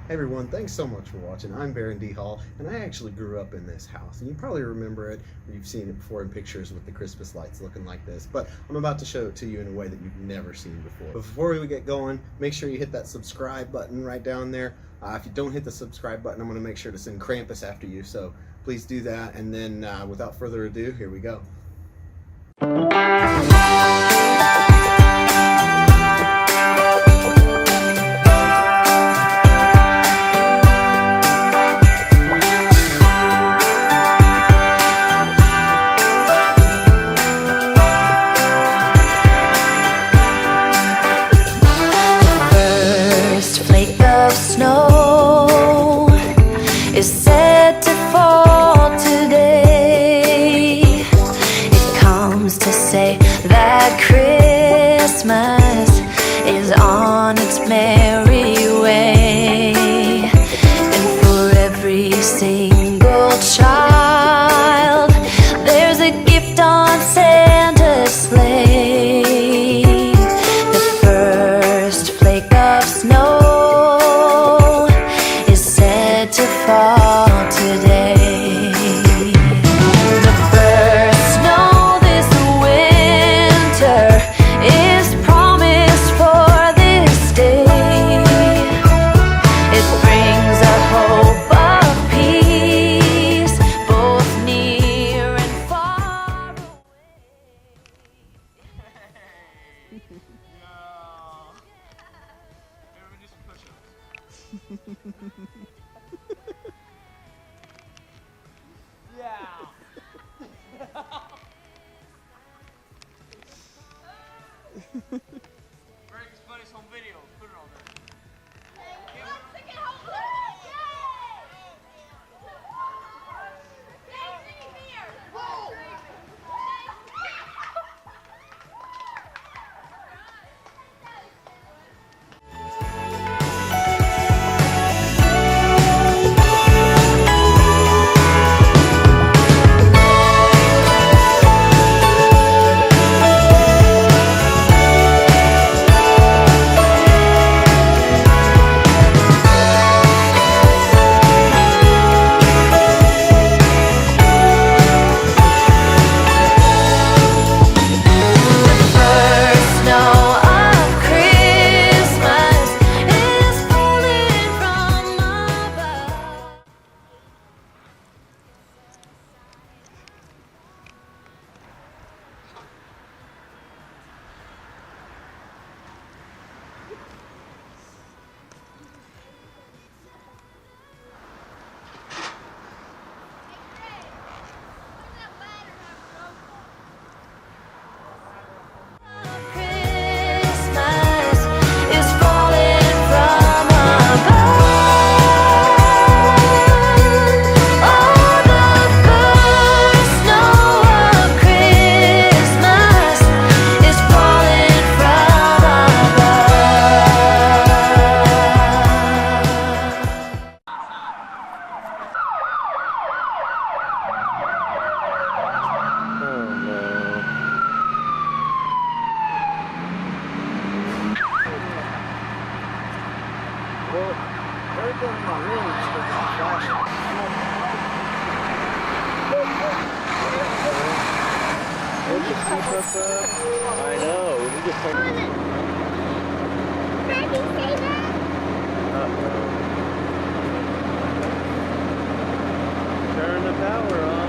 Hey everyone, thanks so much for watching. I'm Baron D. Hall, and I actually grew up in this house. And you probably remember it, or you've seen it before in pictures with the Christmas lights looking like this. But I'm about to show it to you in a way that you've never seen before. But before we get going, make sure you hit that subscribe button right down there. If you don't hit the subscribe button, I'm going to make sure to send Krampus after you. So please do that. And then without further ado, here we go. Snow is set to fall today. It comes to say that Christmas is on its merry way. And for every single child, there's a gift on Santa's sleigh. The first flake of snow to fall today. The first snow this winter is promised for this day. It brings a hope of peace, both near and far away. Everyone do some push-ups. Yeah. Breakfast Buddies home video. Put it on there. Well, everything in my room is still flashing. I know, we need to turn Turn the power on.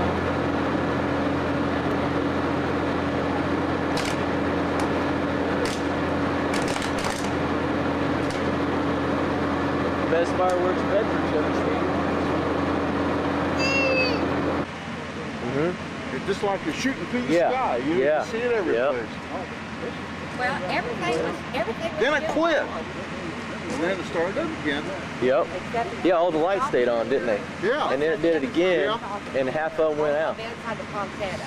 Best fireworks Bedford's ever seen. It's just like you're shooting through the Yeah. sky. You Yeah. can see it every Yep. place. Well, everything was Then it quit. And then it started up again. Yep. Yeah, all the lights stayed on, didn't they? Yeah. And then it did it again, and half of them went out. outside the Pontana.